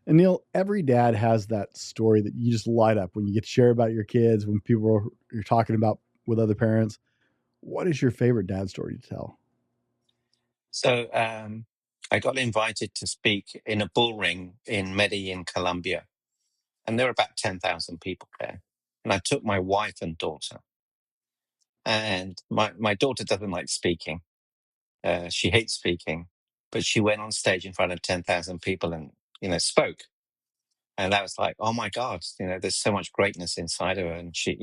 And Neil, every dad has that story that you just light up when you get to share about your kids, when you're talking about with other parents. What is your favorite dad story to tell? So I got invited to speak in a bull ring in Medellin, Colombia, and there were about 10,000 people there. And I took my wife and daughter. And my daughter doesn't like speaking. She hates speaking, but she went on stage in front of 10,000 people and, spoke. And that was like, oh my God, there's so much greatness inside of her. And she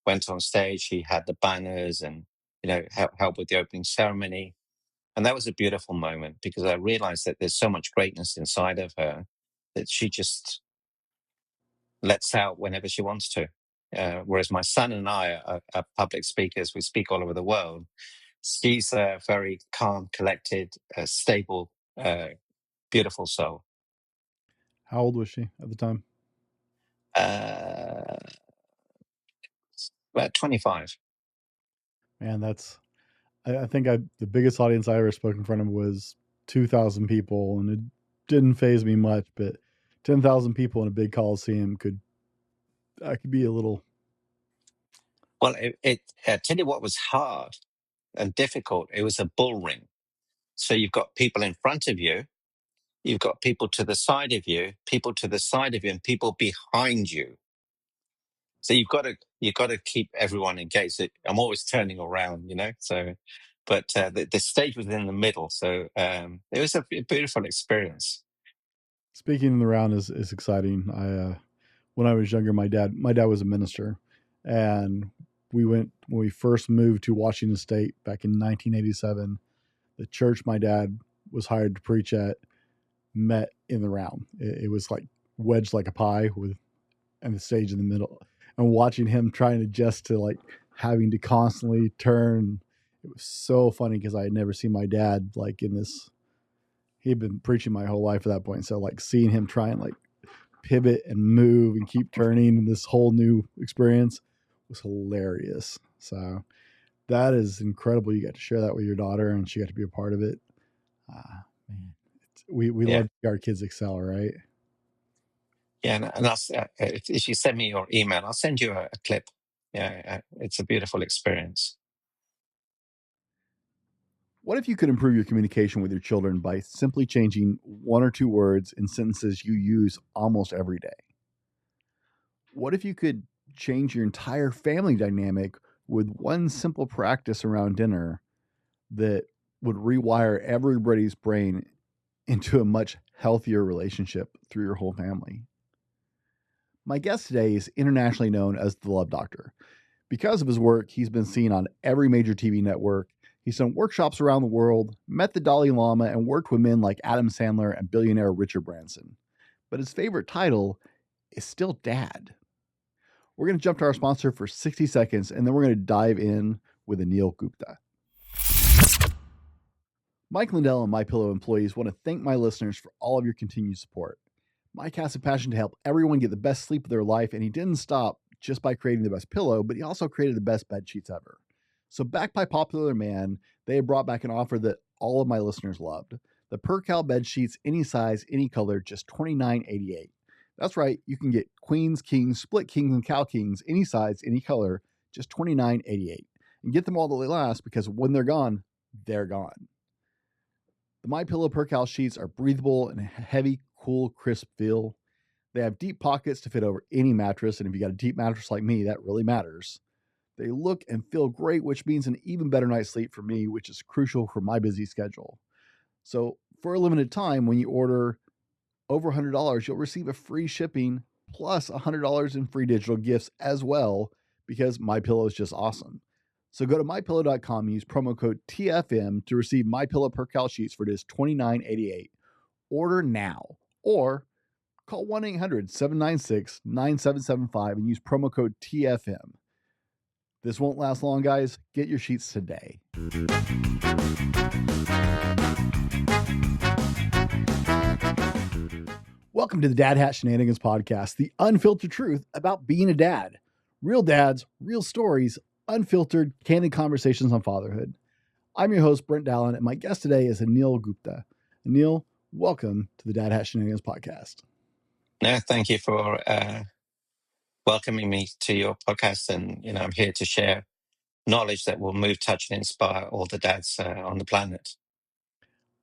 went on stage, she had the banners and, helped with the opening ceremony. And that was a beautiful moment because I realized that there's so much greatness inside of her that she just lets out whenever she wants to. Whereas my son and I are public speakers, we speak all over the world. She's a very calm, collected, stable, beautiful soul. How old was she at the time? Uh, about 25. Man, I think the biggest audience I ever spoke in front of was 2,000 people, and it didn't phase me much, but 10,000 people in a big coliseum could be a little. Well, I tell you what was hard and difficult. It was a bull ring. So you've got people in front of you, you've got people to the side of you, people to the side of you, and people behind you. So you've got to keep everyone engaged. So I'm always turning around. So, but the stage was in the middle, so it was a beautiful experience. Speaking in the round is exciting. When I was younger, my dad was a minister, and when we first moved to Washington State back in 1987. The church my dad was hired to preach at met in the round. It was like wedged like a pie with and the stage in the middle, and watching him trying to adjust to like having to constantly turn. It was so funny because I had never seen my dad like in this. He'd been preaching my whole life at that point, so like seeing him try and like pivot and move and keep turning in this whole new experience was hilarious. So that is incredible. You got to share that with your daughter, and she got to be a part of it. Man, we Yeah, love to see our kids excel, right? yeah, and if you send me your email, I'll send you a clip. Yeah, it's a beautiful experience. What if you could improve your communication with your children by simply changing one or two words in sentences you use almost every day? What if you could change your entire family dynamic with one simple practice around dinner that would rewire everybody's brain into a much healthier relationship through your whole family? My guest today is internationally known as the Love Doctor. Because of his work, he's been seen on every major TV network. He's done workshops around the world, met the Dalai Lama, and worked with men like Adam Sandler and billionaire Richard Branson. But his favorite title is still Dad. We're going to jump to our sponsor for 60 seconds, and then we're going to dive in with Anil Gupta. Mike Lindell and MyPillow employees want to thank my listeners for all of your continued support. Mike has a passion to help everyone get the best sleep of their life, and he didn't stop just by creating the best pillow, but he also created the best bed sheets ever. So, backed by popular demand, they brought back an offer that all of my listeners loved: the Percal bed sheets, any size, any color, just $29.88. That's right, you can get queens, kings, split kings, and cow kings, any size, any color, just $29.88. And get them all the way last, because when they're gone, they're gone. The MyPillow Percal sheets are breathable and heavy, cool, crisp feel. They have deep pockets to fit over any mattress, and if you got a deep mattress like me, that really matters. They look and feel great, which means an even better night's sleep for me, which is crucial for my busy schedule. So, for a limited time, when you order over $100, you'll receive a free shipping plus $100 in free digital gifts as well, because MyPillow is just awesome. So go to mypillow.com and use promo code TFM to receive MyPillow Percal sheets for just $29.88. Order now, or call 1-800-796-9775 and use promo code TFM. This won't last long, guys. Get your sheets today. Welcome to the Dad Hat Shenanigans Podcast, the unfiltered truth about being a dad. Real dads, real stories, unfiltered, candid conversations on fatherhood. I'm your host, Brent Dallin, and my guest today is Anil Gupta. Anil, Welcome to the Dad Hat Shenanigans podcast. No, thank you for welcoming me to your podcast. And, I'm here to share knowledge that will move, touch, and inspire all the dads on the planet.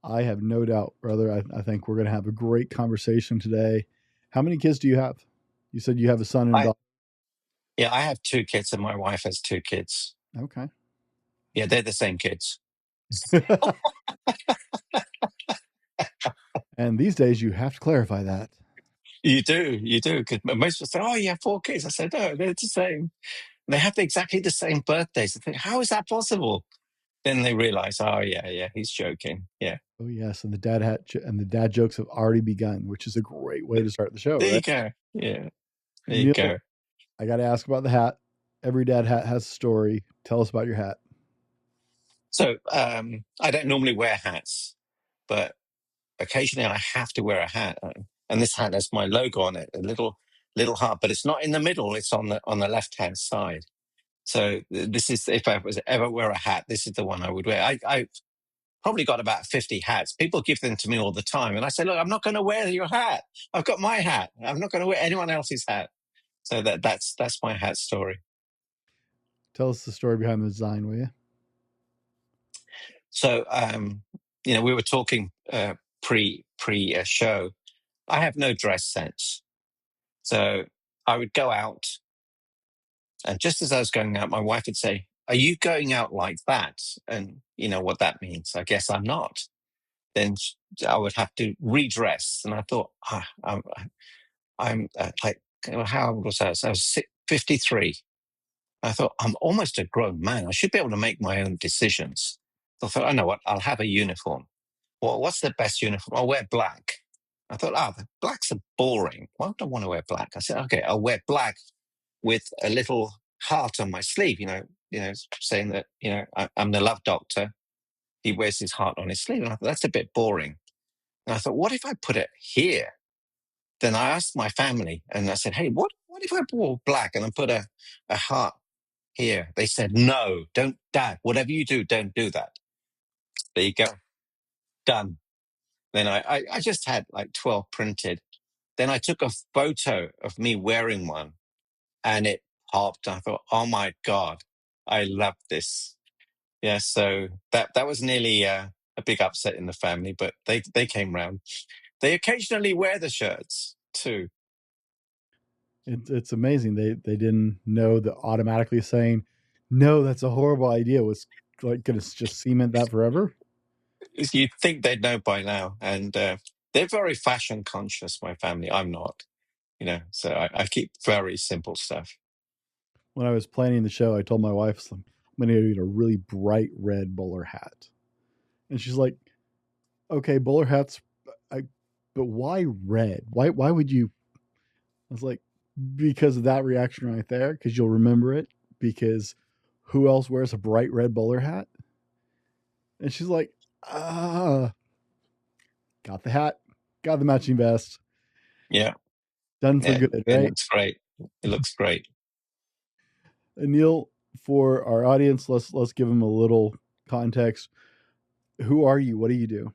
I have no doubt, brother. I think we're going to have a great conversation today. How many kids do you have? You said you have a son and a I, daughter. yeah, I have 2 kids and my wife has 2 kids. Okay. Yeah, they're the same kids. And these days, you have to clarify that. You do. Because most people say, oh, you have 4 kids. I said, no, they're the same. They have exactly the same birthdays. I think, how is that possible? Then they realize, oh, yeah, he's joking. Yeah. Oh yes, and the and the dad jokes have already begun, which is a great way to start the show, There you right? go. Yeah, there you Neil, go. I got to ask about the hat. Every dad hat has a story. Tell us about your hat. So I don't normally wear hats, but occasionally I have to wear a hat, and this hat has my logo on it, a little heart, but it's not in the middle; it's on the left hand side. So this is, if I was ever wear a hat, this is the one I would wear. I probably got about 50 hats. People give them to me all the time, and I say, look, I'm not going to wear your hat. I've got my hat. I'm not going to wear anyone else's hat. So that's my hat story. Tell us the story behind the design, will you? So we were talking pre show. I have no dress sense. So I would go out, and just as I was going out, my wife would say, are you going out like that? And you know what that means. I guess I'm not. Then I would have to redress. And I thought, I'm like, how old was I? So I was 53. I thought, I'm almost a grown man. I should be able to make my own decisions. So I thought, I know what, I'll have a uniform. Well, what's the best uniform? I'll wear black. I thought, the blacks are boring. Why do I want to wear black? I said, okay, I'll wear black with a little heart on my sleeve, saying that, I'm the love doctor. He wears his heart on his sleeve. And I thought, that's a bit boring. And I thought, what if I put it here? Then I asked my family and I said, hey, what if I wore black and I put a heart here? They said, no, don't, Dad, whatever you do, don't do that. There you go. Done. Then I just had like 12 printed. Then I took a photo of me wearing one and it popped. I thought, oh my God, I love this. Yeah, so that was nearly a big upset in the family, but they came round. They occasionally wear the shirts too. It's amazing. They didn't know that automatically saying, no, that's a horrible idea was like going to just cement that forever. You'd think they'd know by now, and they're very fashion conscious. My family, I'm not. So I keep very simple stuff. When I was planning the show, I told my wife, I'm going to get a really bright red bowler hat. And she's like, okay, bowler hats, but why red? Why would you? I was like, because of that reaction right there, because you'll remember it. Because who else wears a bright red bowler hat? And she's like, got the hat, got the matching vest, Yeah, done for yeah, good, it right? looks great. It looks great. Neil, for our audience, let's give them a little context. Who are you? What do you do?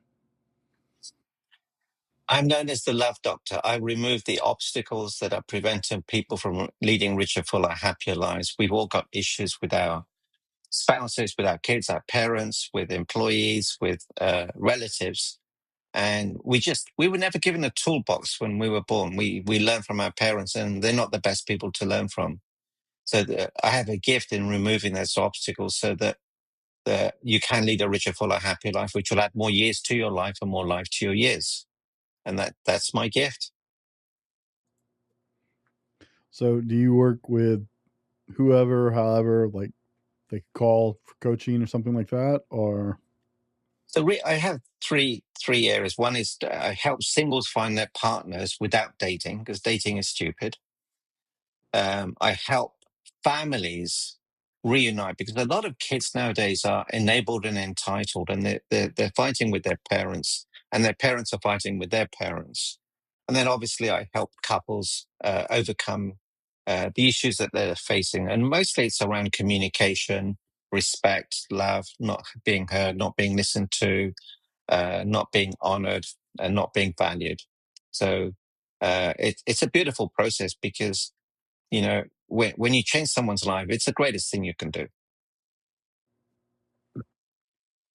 I'm known as the love doctor. I remove the obstacles that are preventing people from leading richer, fuller, happier lives. We've all got issues with our spouses, with our kids, our parents, with employees, with relatives. And we were never given a toolbox when we were born. We learn from our parents, and they're not the best people to learn from. So I have a gift in removing those obstacles so that you can lead a richer, fuller, happier life, which will add more years to your life and more life to your years. And that's my gift. So, do you work with whoever, however, like they call for coaching or something like that, or? So I have three areas. One is I help singles find their partners without dating, because dating is stupid. I help families reunite, because a lot of kids nowadays are enabled and entitled, and they're fighting with their parents, and their parents are fighting with their parents. And then obviously I help couples overcome the issues that they're facing, and mostly it's around communication, respect, love, not being heard, not being listened to, not being honored. and not being valued. So it's a beautiful process because, when you change someone's life, it's the greatest thing you can do.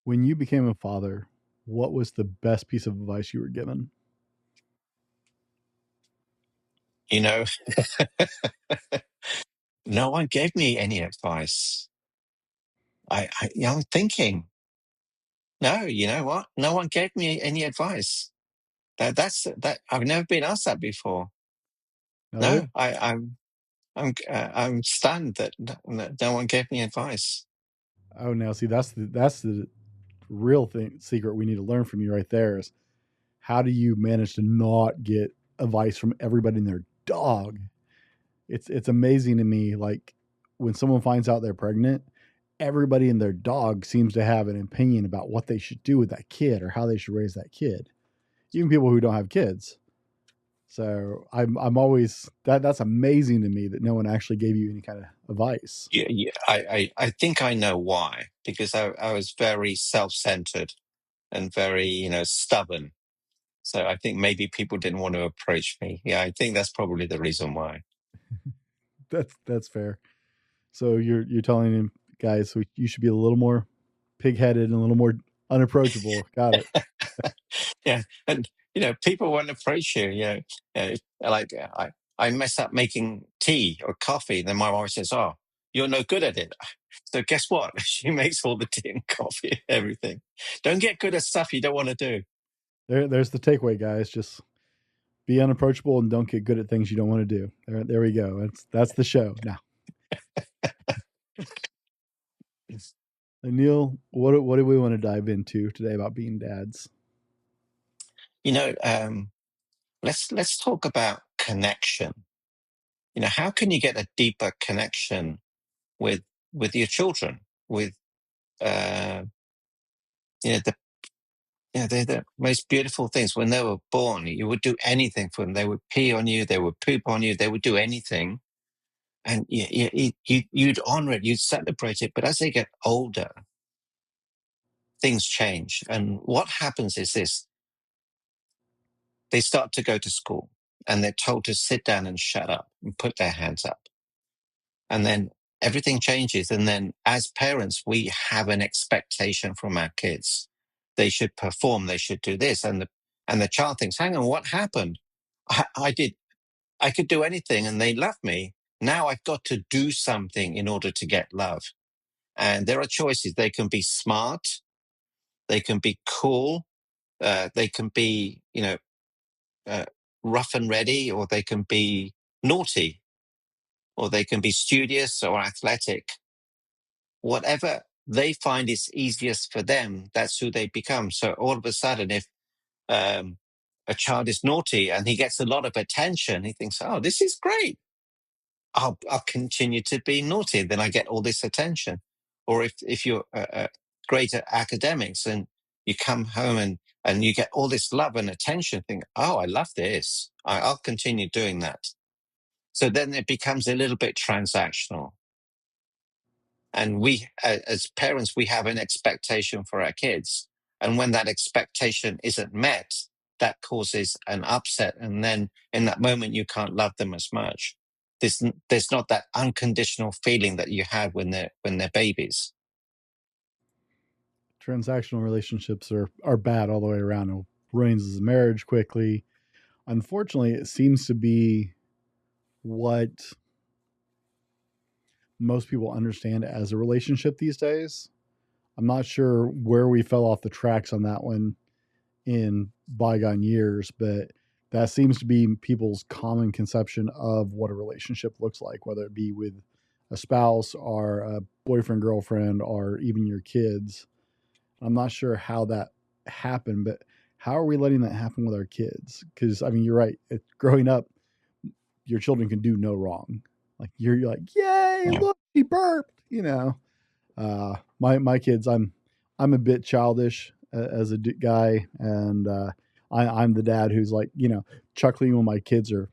When you became a father, what was the best piece of advice you were given? You know, no one gave me any advice. I'm thinking, no, you know what? No one gave me any advice. That I've never been asked that before. Now there, No, I'm stunned that no one gave me advice. oh, now see that's the real thing secret we need to learn from you right there is how do you manage to not get advice from everybody and their dog? It's amazing to me. Like when someone finds out they're pregnant, everybody and their dog seems to have an opinion about what they should do with that kid or how they should raise that kid. Even people who don't have kids. So I'm always that's amazing to me that no one actually gave you any kind of advice. Yeah, yeah, I think I know why, because I was very self-centered and very, stubborn. So I think maybe people didn't want to approach me. Yeah, I think that's probably the reason why. That's fair. So you're telling him guys, so you should be a little more pig-headed and a little more unapproachable. Got it. Yeah, and people won't approach you. Like I mess up making tea or coffee, then my wife says, "Oh, you're no good at it." So guess what? She makes all the tea and coffee, everything. Don't get good at stuff you don't want to do. There's the takeaway, guys. Just be unapproachable and don't get good at things you don't want to do. There we go. That's the show. Now, Neil, what do we want to dive into today about being dads? You know, um, let's talk about connection. How can you get a deeper connection with your children? With uh, the they're the most beautiful things. When they were born, you would do anything for them. They would pee on you, they would poop on you, they would do anything, and you'd honor it, you'd celebrate it. But as they get older, things change, and what happens is this: they start to go to school, and they're told to sit down and shut up and put their hands up. And then everything changes. And then as parents, we have an expectation from our kids. They should perform, they should do this. And the child thinks, hang on, what happened? I could do anything and they love me. Now I've got to do something in order to get love. And there are choices. They can be smart, they can be cool, they can be, uh, rough and ready, or they can be naughty, or they can be studious or athletic. Whatever they find is easiest for them, that's who they become. So all of a sudden, if um, a child is naughty and he gets a lot of attention, he thinks, "Oh, this is great. I'll continue to be naughty. Then I get all this attention." Or if you're great at academics and you come home and you get all this love and attention, think, "Oh, I love this. I'll continue doing that." So then it becomes a little bit transactional. And we, as parents, we have an expectation for our kids. And when that expectation isn't met, that causes an upset. And then in that moment, you can't love them as much. There's not that unconditional feeling that you have when they're babies. Transactional relationships are bad all the way around. It ruins the marriage quickly. Unfortunately, it seems to be what most people understand as a relationship these days. I'm not sure where we fell off the tracks on that one in bygone years, but that seems to be people's common conception of what a relationship looks like, whether it be with a spouse or a boyfriend, girlfriend, or even your kids. I'm not sure how that happened, but how are we letting that happen with our kids? Because I mean, you're right. Growing up, your children can do no wrong. Like you're like, yay, Yeah. look, he burped. My kids, I'm a bit childish as a guy, and I'm the dad who's like, chuckling when my kids are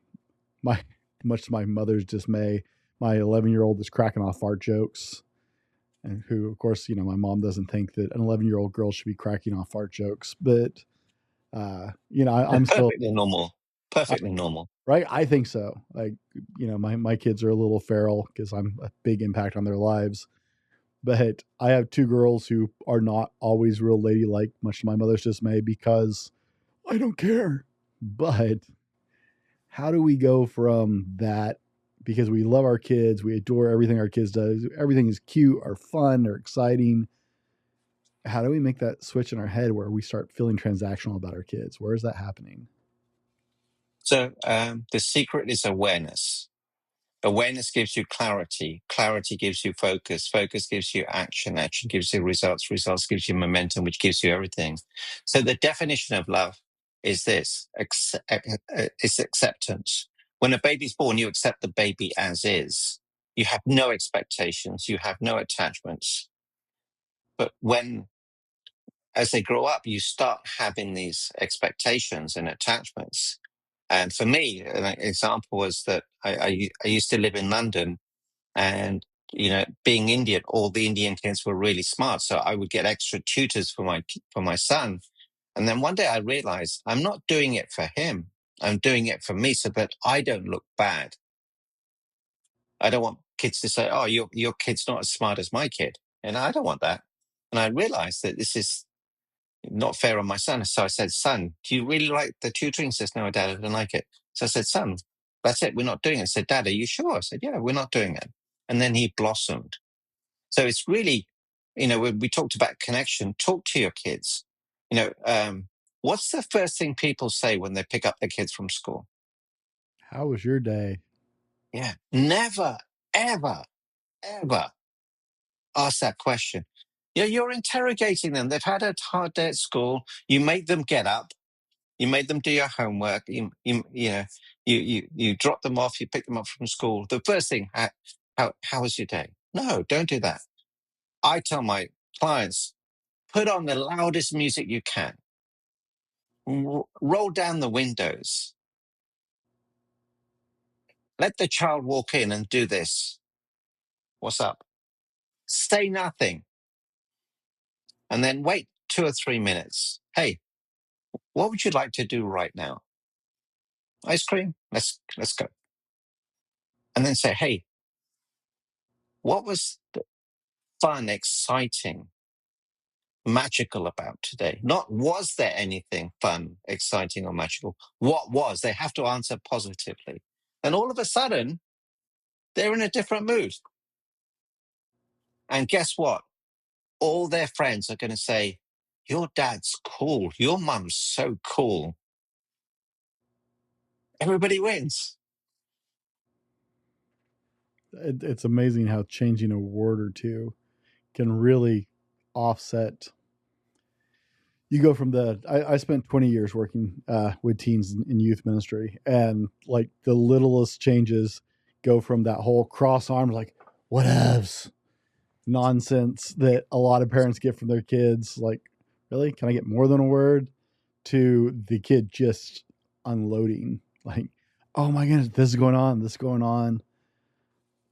my much to my mother's dismay. My 11-year-old is cracking off fart jokes, and who, of course, my mom doesn't think that an 11-year-old girl should be cracking off fart jokes, but I'm still Perfectly normal. I, Perfectly normal. right. I think so. Like, my kids are a little feral because I'm a big impact on their lives. But I have two girls who are not always real ladylike, much to my mother's dismay, because I don't care. But how do we go from that? Because we love our kids, we adore everything our kids does, everything is cute or fun or exciting. How do we make that switch in our head where we start feeling transactional about our kids? Where is that happening? So the secret is awareness. Awareness gives you clarity. Clarity gives you focus. Focus gives you action. Action gives you results. Results gives you momentum, which gives you everything. So the definition of love is this: it's acceptance. When a baby's born, you accept the baby as is. You have no expectations. You have no attachments. But as they grow up, you start having these expectations and attachments. And for me, an example was that I used to live in London, and being Indian, all the Indian kids were really smart, so I would get extra tutors for my son. And then one day I realized I'm not doing it for him. I'm doing it for me so that I don't look bad. I don't want kids to say, "Oh, your kid's not as smart as my kid," and I don't want that. And I realized that this is not fair on my son. So I said, "Son, do you really like the tutoring?" He says, "No, Dad, I don't like it." So I said, "Son, that's it. We're not doing it." I said, "Dad, are you sure?" I said, "Yeah, we're not doing it." And then he blossomed. So it's really, when we talked about connection, talk to your kids. What's the first thing people say when they pick up their kids from school? How was your day? Yeah. Never, ever, ever ask that question. Yeah, you're interrogating them. They've had a hard day at school. You make them get up. You made them do your homework. You drop them off. You pick them up from school. The first thing, how was your day? No, don't do that. I tell my clients, put on the loudest music you can. Roll down the windows. Let the child walk in and do this. What's up? Say nothing. And then wait 2 or 3 minutes. Hey, what would you like to do right now? Ice cream? Let's go. And then say, hey, what was fun, exciting, magical about today? Not was there anything fun, exciting, or magical? What was? They have to answer positively. And all of a sudden, they're in a different mood. And guess what? All their friends are going to say, your dad's cool. Your mum's so cool. Everybody wins. It's amazing how changing a word or two can really offset. You go from I spent 20 years working with teens in youth ministry, and like the littlest changes go from that whole cross arms, like whatevs nonsense that a lot of parents get from their kids, like, really, can I get more than a word, to the kid just unloading, like, oh my goodness, this is going on.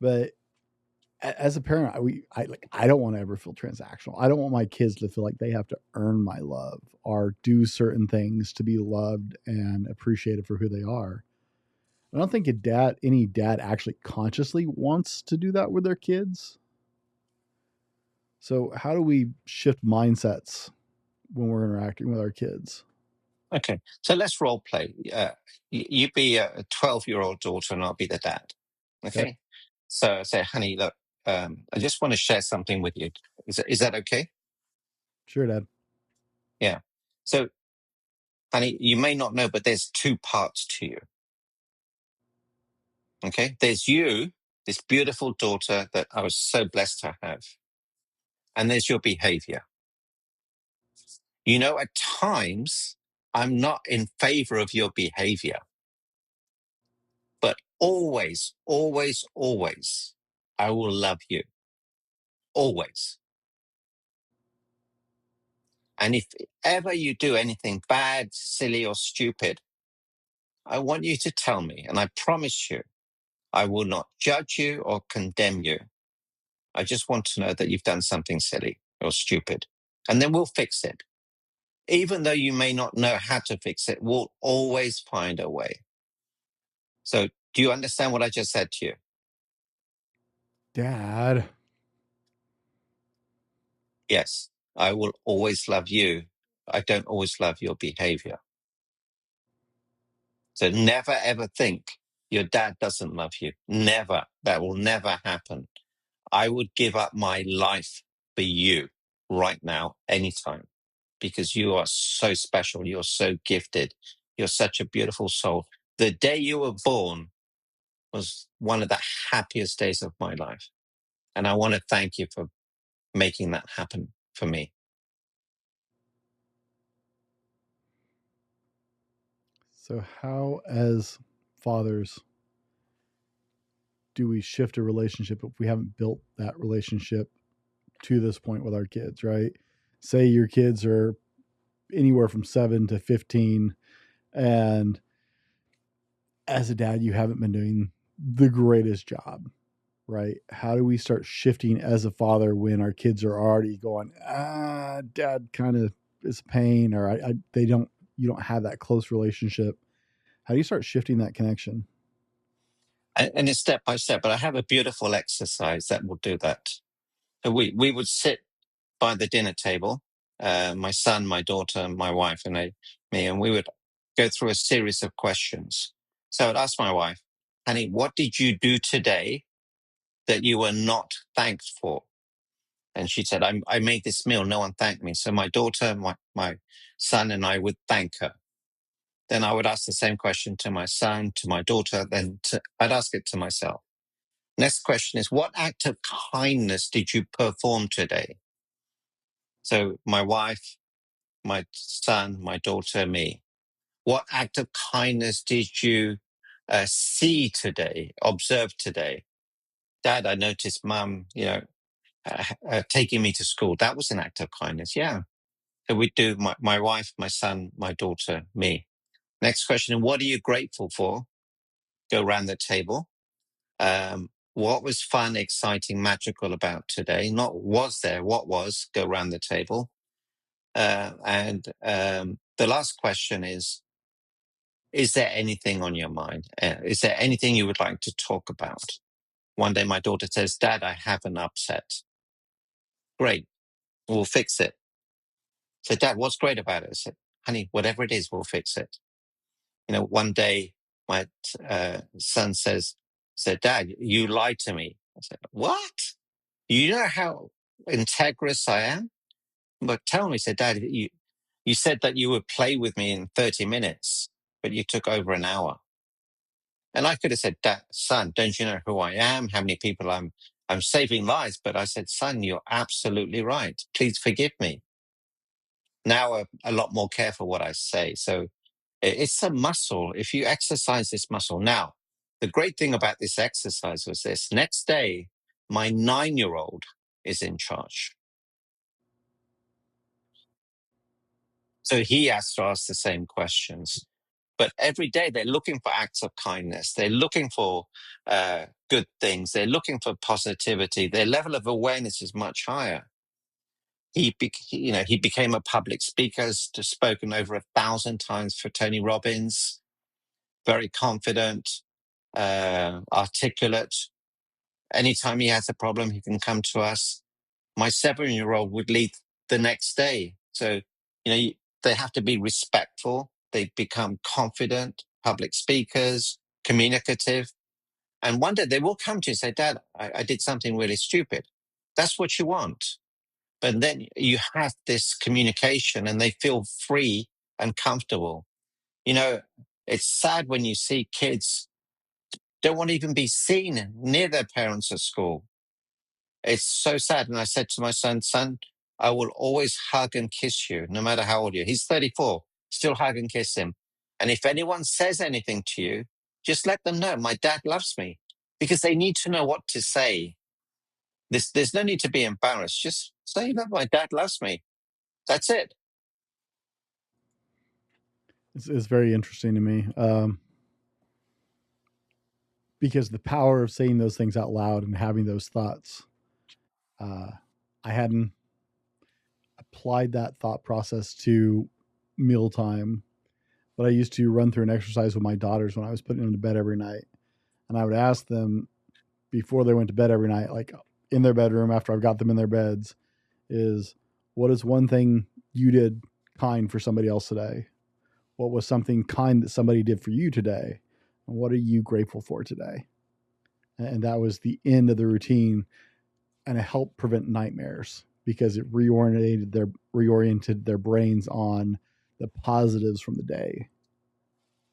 But as a parent, I don't want to ever feel transactional. I don't want my kids to feel like they have to earn my love or do certain things to be loved and appreciated for who they are. I don't think any dad actually consciously wants to do that with their kids. So how do we shift mindsets when we're interacting with our kids? Okay, so let's role play. You be a 12-year-old daughter and I'll be the dad. Okay, Okay, so I say, honey, look, I just want to share something with you. Is that okay? sure, Dad. Yeah. So, honey, you may not know, but there's two parts to you. Okay, there's you, this beautiful daughter that I was so blessed to have, and there's your behavior. At times, I'm not in favor of your behavior, but always, always, always, I will love you. Always. And if ever you do anything bad, silly, or stupid, I want you to tell me. And I promise you, I will not judge you or condemn you. I just want to know that you've done something silly or stupid. And then we'll fix it. Even though you may not know how to fix it, we'll always find a way. So do you understand what I just said to you? Dad. Yes, I will always love you. I don't always love your behavior. So never ever think your dad doesn't love you. Never. That will never happen. I would give up my life for you right now, anytime, because you are so special. You're so gifted. You're such a beautiful soul. The day you were born was one of the happiest days of my life. And I want to thank you for making that happen for me. So, how, as fathers, do we shift a relationship if we haven't built that relationship to this point with our kids, right? Say your kids are anywhere from 7 to 15, and as a dad, you haven't been doing the greatest job, right? How do we start shifting as a father when our kids are already going, dad kind of is a pain, or you don't have that close relationship? How do you start shifting that connection? And it's step by step, but I have a beautiful exercise that will do that. So we would sit by the dinner table, my son, my daughter, my wife, and me, and we would go through a series of questions. So I'd ask my wife, honey, what did you do today that you were not thanked for? And she said, I made this meal. No one thanked me. So my daughter, my son, and I would thank her. Then I would ask the same question to my son, to my daughter, I'd ask it to myself. Next question is, what act of kindness did you perform today? So my wife, my son, my daughter, me. What act of kindness did you see today, observe today? Dad, I noticed mum, taking me to school. That was an act of kindness. Yeah. So we do my wife, my son, my daughter, me. Next question. What are you grateful for? Go around the table. What was fun, exciting, magical about today? Not was there, what was? Go around the table. And the last question is there anything on your mind? Is there anything you would like to talk about? One day my daughter says, Dad, I have an upset. Great, we'll fix it. I said, Dad, what's great about it? I said, honey, whatever it is, we'll fix it. One day my son said, Dad, you lied to me. I said, what? You know how integrous I am? But tell me, said, Dad, you said that you would play with me in 30 minutes, but you took over an hour. And I could have said, Dad, son, don't you know who I am? How many people I'm saving lives? But I said, son, you're absolutely right. Please forgive me. Now I'm a lot more careful what I say. So it's a muscle. If you exercise this muscle. Now, the great thing about this exercise was this. Next day, my 9-year-old is in charge. So he has to ask the same questions. But every day they're looking for acts of kindness. They're looking for good things. They're looking for positivity. Their level of awareness is much higher. He became a public speaker, has spoken over 1,000 times for Tony Robbins. Very confident, articulate. Anytime he has a problem, he can come to us. My 7-year-old would lead the next day. So, they have to be respectful. They become confident, public speakers, communicative. And one day they will come to you and say, Dad, I did something really stupid. That's what you want. But then you have this communication and they feel free and comfortable. It's sad when you see kids don't want to even be seen near their parents at school. It's so sad. And I said to my son, I will always hug and kiss you, no matter how old you are. He's 34, still hug and kiss him. And if anyone says anything to you, just let them know my dad loves me, because they need to know what to say. There's no need to be embarrassed. Just say that my dad loves me. That's it. It's very interesting to me, because the power of saying those things out loud and having those thoughts. I hadn't applied that thought process to mealtime, but I used to run through an exercise with my daughters when I was putting them to bed every night. And I would ask them before they went to bed every night, like in their bedroom after I've got them in their beds, is what is one thing you did kind for somebody else today? What was something kind that somebody did for you today? And what are you grateful for today? And that was the end of the routine. And it helped prevent nightmares because it reoriented their brains on the positives from the day.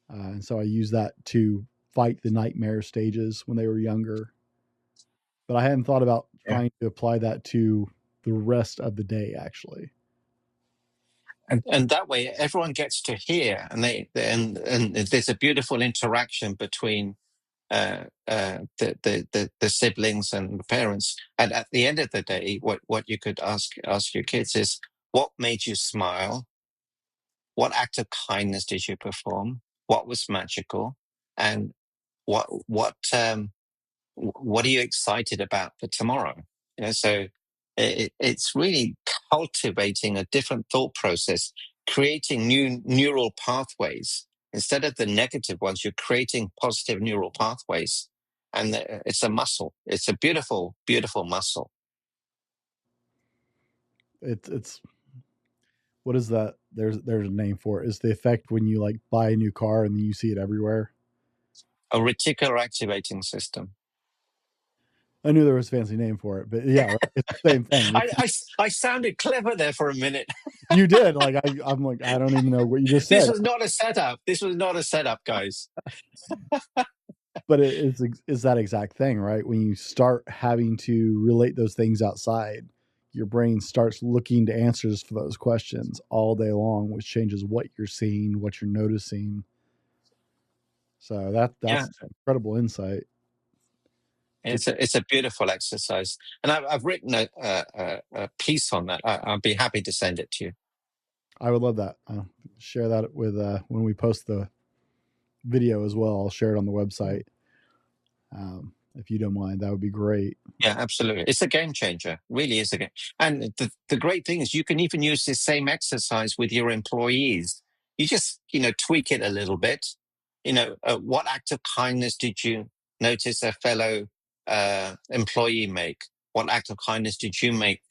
And so I used that to fight the nightmare stages when they were younger. But I hadn't thought about Yeah. trying to apply that to the rest of the day, actually. And that way everyone gets to hear, and there's a beautiful interaction between the siblings and the parents. And at the end of the day, what you could ask your kids is, what made you smile? What act of kindness did you perform? What was magical? And what what um, what are you excited about for tomorrow? So it's really cultivating a different thought process, creating new neural pathways instead of the negative ones. You're creating positive neural pathways, and it's a muscle. It's a beautiful, beautiful muscle. It's what is that? There's a name for it. It's the effect when you like buy a new car and then you see it everywhere. A reticular activating system. I knew there was a fancy name for it, but yeah, right? It's the same thing. I sounded clever there for a minute. You did. Like I'm like, I don't even know what you just This said. was not a setup. This was not a setup, guys. But it's that exact thing, right? When you start having to relate those things outside, your brain starts looking to answers for those questions all day long, which changes what you're seeing, what you're noticing. So Yeah. that's incredible insight. It's a beautiful exercise, and I've written a piece on that. I'll be happy to send it to you. I would love that. I'll share that with when we post the video as well. I'll share it on the website. If you don't mind, that would be great. Yeah, absolutely. It's a game changer. Really is a game. And the great thing is you can even use this same exercise with your employees. You just, tweak it a little bit. What act of kindness did you notice a fellow employee make? What act of kindness did you make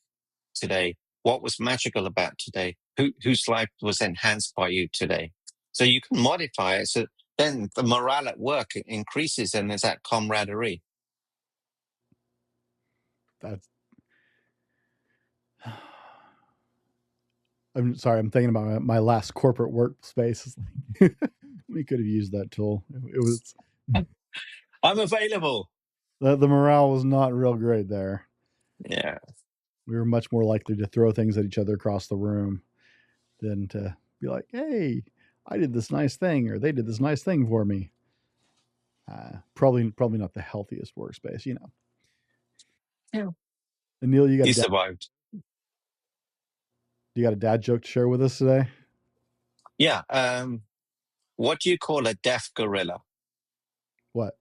today? What was magical about today? Whose life was enhanced by you today? So you can modify it. So then the morale at work increases and there's that camaraderie. That's I'm sorry. I'm thinking about my last corporate workspace. We could have used that tool. It was I'm available. the morale was not real great there. Yeah. We were much more likely to throw things at each other across the room than to be like, "Hey, I did this nice thing," or "They did this nice thing for me." Probably not the healthiest workspace. Yeah. And Neil, You survived. you got a dad joke to share with us today? Yeah. What do you call a deaf gorilla? What?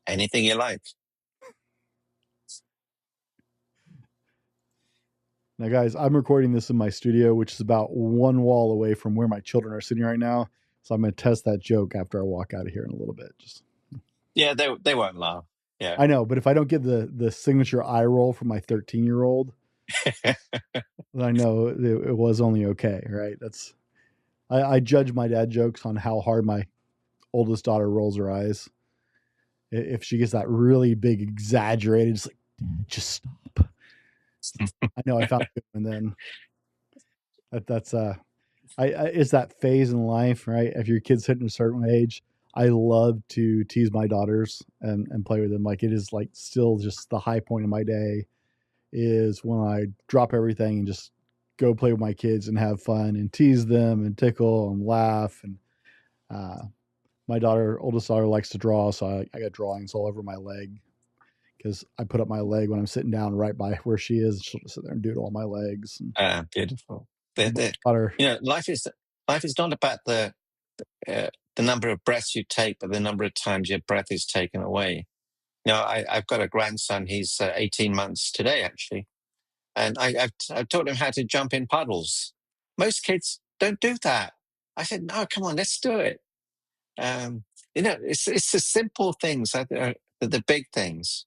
Anything you like. Now, guys, I'm recording this in my studio, which is about one wall away from where my children are sitting right now. So I'm going to test that joke after I walk out of here in a little bit. Just Yeah, they won't laugh. Yeah. I know, but if I don't get the signature eye roll from my 13-year-old, then I know it was only okay, right? I judge my dad jokes on how hard my oldest daughter rolls her eyes. If she gets that really big, exaggerated, it's like, Dad, just stop. I know I found a good one then. That's it's that phase in life, right? If your kid's hitting a certain age, I love to tease my daughters and play with them. Like it is like still just the high point of my day is when I drop everything and just go play with my kids and have fun and tease them and tickle and laugh. And uh, my oldest daughter, likes to draw, so I got drawings all over my leg because I put up my leg when I'm sitting down right by where she is. She'll just sit there and doodle on my legs. Beautiful. And my daughter, Life is not about the number of breaths you take, but the number of times your breath is taken away. I've got a grandson. He's 18 months today, actually. And I've taught him how to jump in puddles. Most kids don't do that. I said, no, come on, let's do it. Um, it's the simple things that are the big things.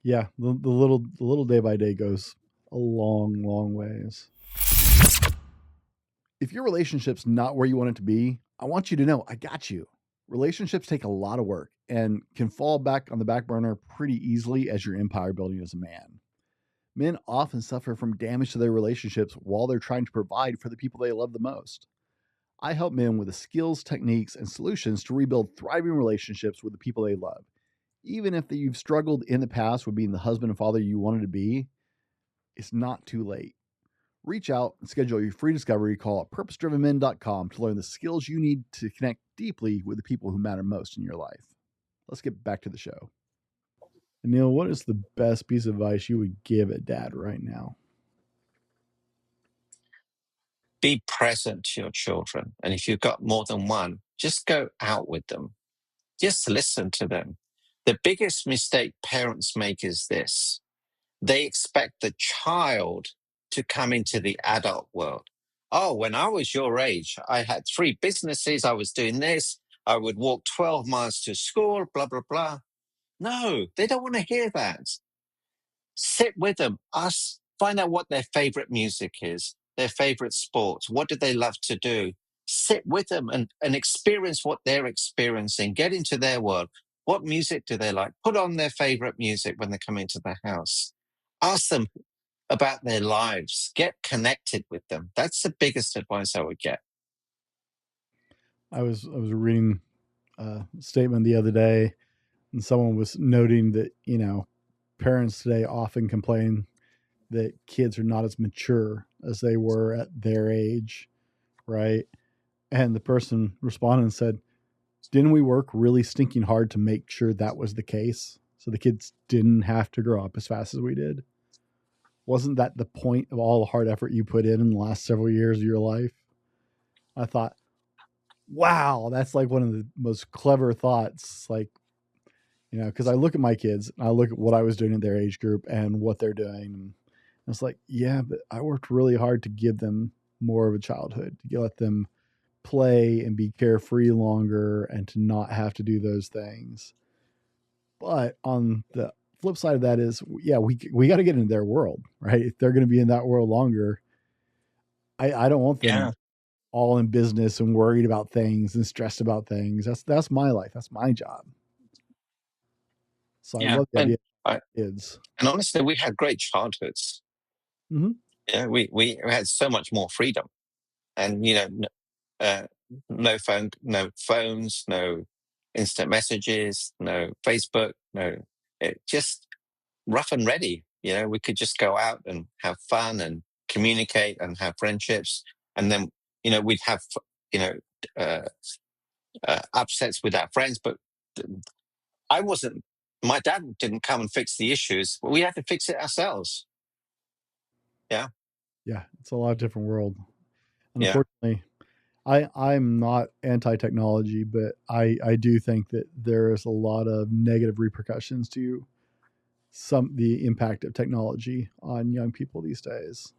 Yeah, the little day by day goes a long ways. If your relationship's not where you want it to be, I want you to know I got you. Relationships take a lot of work and can fall back on the back burner pretty easily as you're empire building as a man. Men often suffer from damage to their relationships while they're trying to provide for the people they love the most. I help men with the skills, techniques, and solutions to rebuild thriving relationships with the people they love. Even if you've struggled in the past with being the husband and father you wanted to be, it's not too late. Reach out and schedule your free discovery call at purposedrivenmen.com to learn the skills you need to connect deeply with the people who matter most in your life. Let's get back to the show. Neil, what is the best piece of advice you would give a dad right now? Be present to your children. And if you've got more than one, just go out with them. Just listen to them. The biggest mistake parents make is this: they expect the child to come into the adult world. Oh, when I was your age, I had 3 businesses, I was doing this, I would walk 12 miles to school, blah, blah, blah. No, they don't want to hear that. Sit with them, find out what their favorite music is, their favorite sports, what do they love to do. Sit with them and experience what they're experiencing. Get into their world. What music do they like? Put on their favorite music when they come into the house. Ask them about their lives. Get connected with them. That's the biggest advice I would get. I was reading a statement the other day, and someone was noting that parents today often complain that kids are not as mature as they were at their age, right? And the person responded and said, "Didn't we work really stinking hard to make sure that was the case, so the kids didn't have to grow up as fast as we did? Wasn't that the point of all the hard effort you put in the last several years of your life?" I thought, wow, that's like one of the most clever thoughts. Like, because I look at my kids, I look at what I was doing in their age group and what they're doing. And it's like, yeah, but I worked really hard to give them more of a childhood, to let them play and be carefree longer and to not have to do those things. But on the flip side of that is, yeah, we got to get into their world, right? If they're going to be in that world longer, I don't want them Yeah. all in business and worried about things and stressed about things. That's my life. That's my job. So I Yeah. love the idea And, of I, kids. and honestly, we had great childhoods. Mm-hmm. Yeah. We had so much more freedom. And, uh, no phones, no instant messages, no Facebook, just rough and ready. We could just go out and have fun and communicate and have friendships. And then, we'd have, you know, uh, upsets with our friends, but I wasn't, my dad didn't come and fix the issues. We had to fix it ourselves. Yeah. Yeah, it's a lot different world. And Yeah. unfortunately, I'm not anti-technology, but I do think that there is a lot of negative repercussions to the impact of technology on young people these days.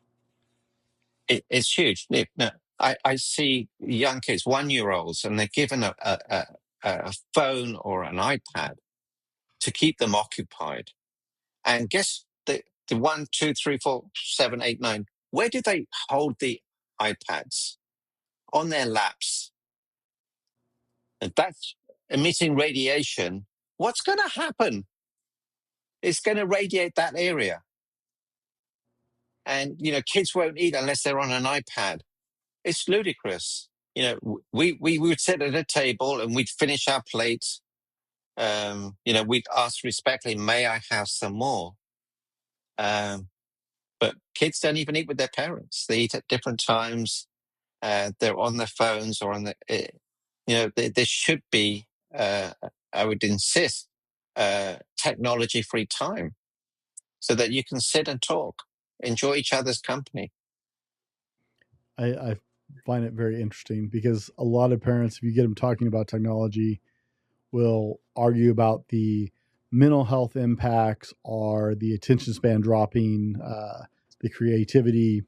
It's huge. Nick, no, I see young kids, 1-year-olds, and they're given a phone or an iPad to keep them occupied. And guess the 1, 2, 3, 4, 7, 8, 9. Where do they hold the iPads? On their laps. And that's emitting radiation. What's going to happen? It's going to radiate that area. And, kids won't eat unless they're on an iPad. It's ludicrous. We would sit at a table and we'd finish our plates. We'd ask respectfully, may I have some more? But kids don't even eat with their parents. They eat at different times. They're on their phones or on there should be, I would insist, technology-free time so that you can sit and talk, enjoy each other's company. I find it very interesting because a lot of parents, if you get them talking about technology, will argue about the mental health impacts are the attention span dropping, the creativity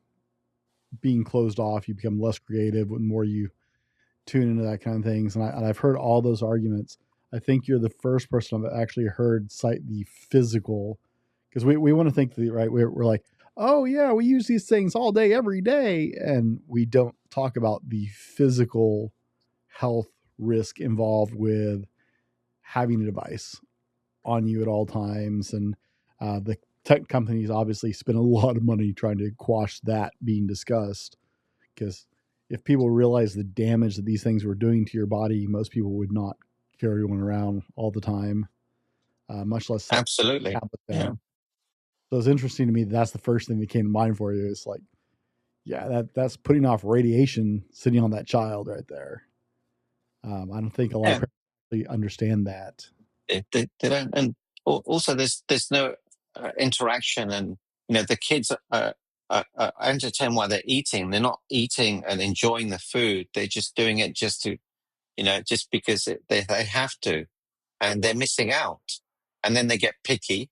being closed off. You become less creative when more you tune into that kind of things. And I've heard all those arguments. I think you're the first person I've actually heard cite the physical, because we want to think the right. We're like, oh yeah, we use these things all day, every day, and we don't talk about the physical health risk involved with having a device on you at all times. And the tech companies obviously spend a lot of money trying to quash that being discussed, because if people realize the damage that these things were doing to your body, most people would not carry one around all the time, much less Absolutely. tablet Yeah. them. So it's interesting to me that that's the first thing that came to mind for you. It's like, yeah, that's putting off radiation sitting on that child right there. I don't think a lot of Yeah. parents really understand that. They don't. And also, there's no interaction, and the kids are entertained while they're eating. They're not eating and enjoying the food. They're just doing it just to, just because they have to, and they're missing out. And then they get picky,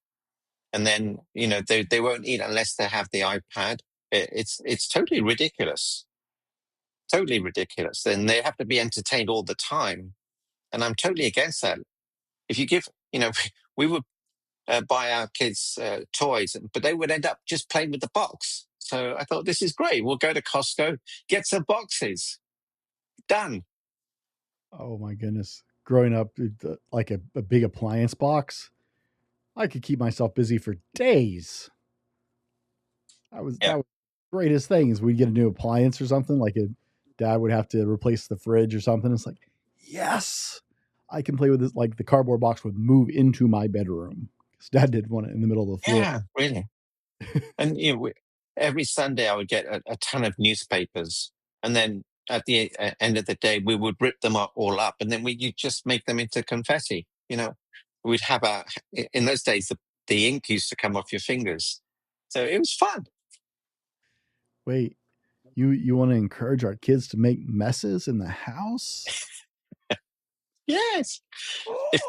and then they won't eat unless they have the iPad. It's totally ridiculous, totally ridiculous. Then they have to be entertained all the time, and I'm totally against that. If you give, we would buy our kids toys, but they would end up just playing with the box. So I thought, this is great. We'll go to Costco, get some boxes. Done. Oh my goodness. Growing up, like a big appliance box, I could keep myself busy for days. Yeah. That was the greatest thing is we'd get a new appliance or something, like a dad would have to replace the fridge or something. It's like, yes, I can play with this. Like the cardboard box would move into my bedroom because dad did want it in the middle of the floor. Yeah, really. And every Sunday I would get a ton of newspapers, and then at the end of the day we would rip them all up, and then you just make them into confetti. We'd have in those days the ink used to come off your fingers, so it was fun. Wait, you want to encourage our kids to make messes in the house? Yes.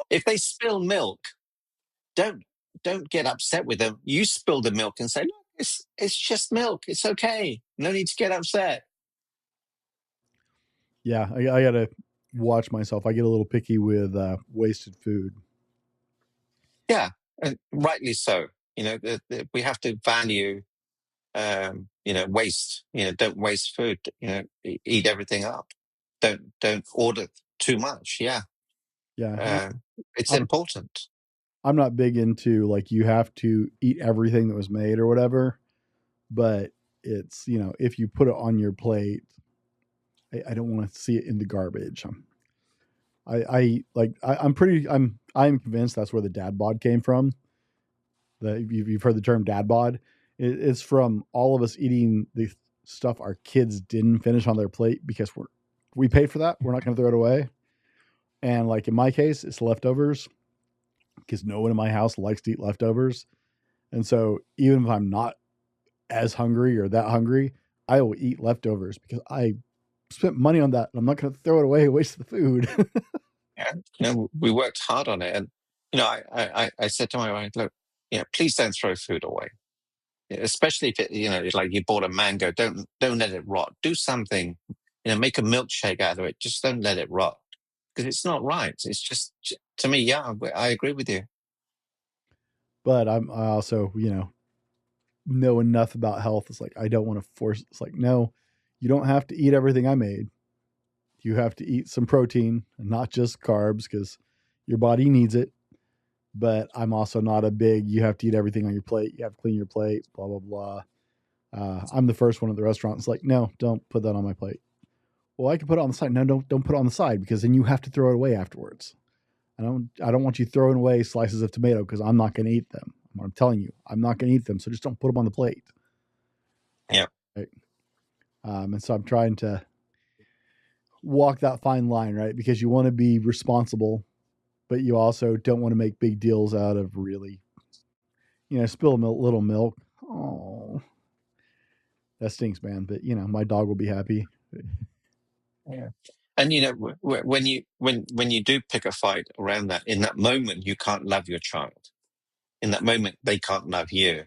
If they spill milk, don't don't get upset with them. You spill the milk and say, look, it's just milk. It's okay. No need to get upset. Yeah, I gotta watch myself. I get a little picky with wasted food. Yeah, and rightly so. We have to value waste. Don't waste food. Eat everything up. Don't order too much. Yeah. Yeah, uh, it's I'm important. I'm not big into like you have to eat everything that was made or whatever, but it's if you put it on your plate, I don't want to see it in the garbage. I'm convinced that's where the dad bod came from. You've heard the term dad bod. It's from all of us eating the stuff our kids didn't finish on their plate because we paid for that. We're not going to throw it away. And like in my case, it's leftovers because no one in my house likes to eat leftovers. And so even if I'm not as hungry or that hungry, I will eat leftovers because I spent money on that. And I'm not going to throw it away and waste the food. Yeah. We worked hard on it, and I said to my wife, look, please don't throw food away. Especially if it's like you bought a mango, don't let it rot. Do something, make a milkshake out of it. Just don't let it rot, because it's not right. It's just, to me, yeah, I agree with you. But I also, know enough about health. It's like, I don't want to force, it's like, no, you don't have to eat everything I made. You have to eat some protein and not just carbs because your body needs it. But I'm also not a big, you have to eat everything on your plate. You have to clean your plate, blah, blah, blah. I'm the first one at the restaurant. It's like, no, don't put that on my plate. Well, I can put it on the side. No, don't put it on the side because then you have to throw it away afterwards. I don't want you throwing away slices of tomato because I'm not going to eat them. I'm telling you, I'm not going to eat them. So just don't put them on the plate. Yeah. Right? And so I'm trying to walk that fine line, right? Because you want to be responsible, but you also don't want to make big deals out of really, spill a little milk. Oh, that stinks, man. But my dog will be happy. Yeah. And when you do pick a fight around that, in that moment, you can't love your child. In that moment, they can't love you.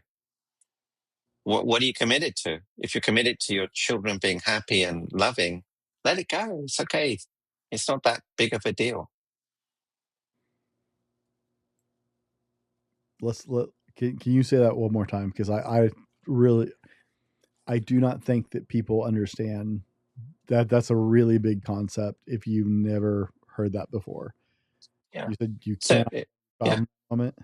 What are you committed to? If you're committed to your children being happy and loving, let it go. It's okay. It's not that big of a deal. Can you say that one more time? Because I really, I do not think that people understand that that's a really big concept if you've never heard that before. Yeah. You said you So, can't yeah. from it.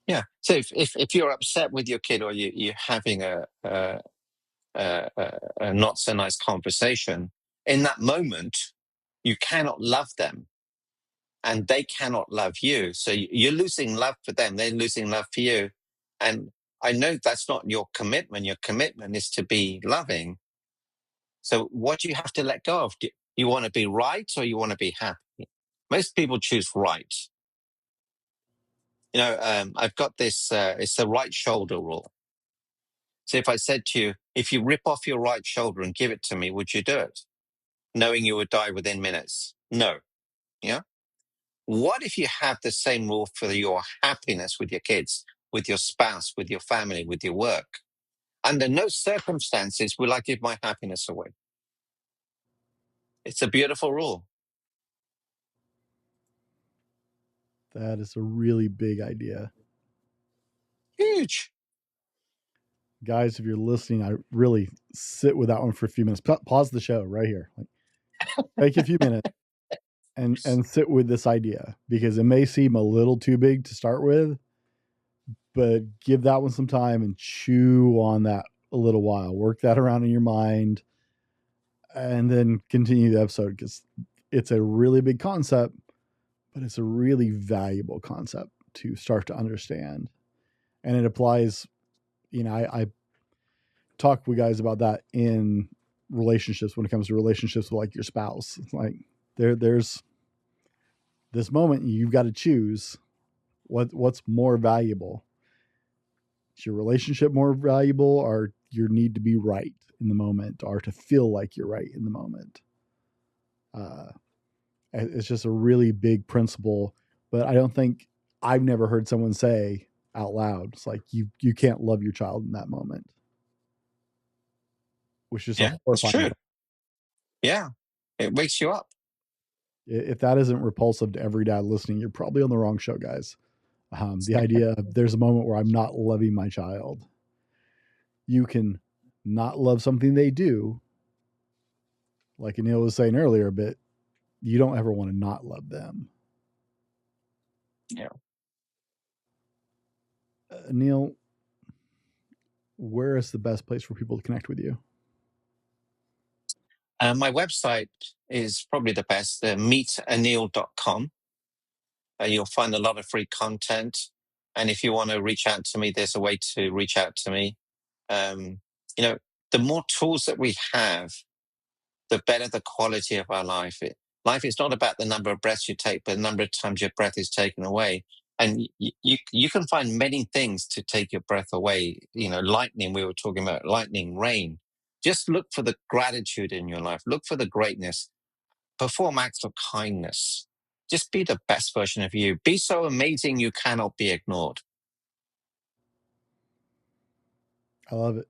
Yeah. So if you're upset with your kid, or you're having a not so nice conversation, in that moment, you cannot love them, and they cannot love you. So you're losing love for them. They're losing love for you. And I know that's not your commitment. Your commitment is to be loving. So what do you have to let go of? Do you want to be right, or you want to be happy? Most people choose right. I've got this, it's the right shoulder rule. So if I said to you, if you rip off your right shoulder and give it to me, would you do it? Knowing you would die within minutes? No. Yeah. What if you have the same rule for your happiness with your kids, with your spouse, with your family, with your work? Under no circumstances will I give my happiness away. It's a beautiful rule. That is a really big idea. Huge. Guys, if you're listening, I really sit with that one for a few minutes. Pause the show right here. Like, take a few minutes and sit with this idea, because it may seem a little too big to start with, but give that one some time and chew on that a little while. Work that around in your mind, and then continue the episode, because it's a really big concept, but it's a really valuable concept to start to understand. And it applies, I talk with guys about that in relationships, when it comes to relationships with like your spouse. It's like there's this moment you've got to choose what's more valuable. Is your relationship more valuable, or your need to be right in the moment, or to feel like you're right in the moment? It's just a really big principle, but I don't think, I've never heard someone say out loud, it's like you can't love your child in that moment, which is a Yeah, it's horrifying true. thing. Yeah. It wakes you up. If that isn't repulsive to every dad listening, you're probably on the wrong show, guys. The idea of there's a moment where I'm not loving my child. You can not love something they do, like Anil was saying earlier, but you don't ever want to not love them. Yeah. Anil, where is the best place for people to connect with you? My website is probably the best, meetanil.com. You'll find a lot of free content. And if you want to reach out to me, there's a way to reach out to me. Um, the more tools that we have, the better the quality of our life. Life is not about the number of breaths you take, but the number of times your breath is taken away. And you can find many things to take your breath away. Lightning, we were talking about lightning, rain. Just look for the gratitude in your life. Look for the greatness. Perform acts of kindness. Just be the best version of you. Be so amazing you cannot be ignored. I love it.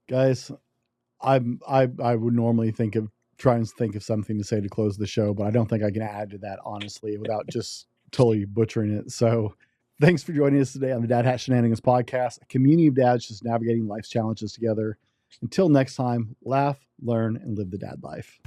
Guys, I would normally try and think of something to say to close the show, but I don't think I can add to that, honestly, without just totally butchering it. So thanks for joining us today on the Dad Hat Shenanigans podcast, a community of dads just navigating life's challenges together. Until next time, laugh, learn, and live the dad life.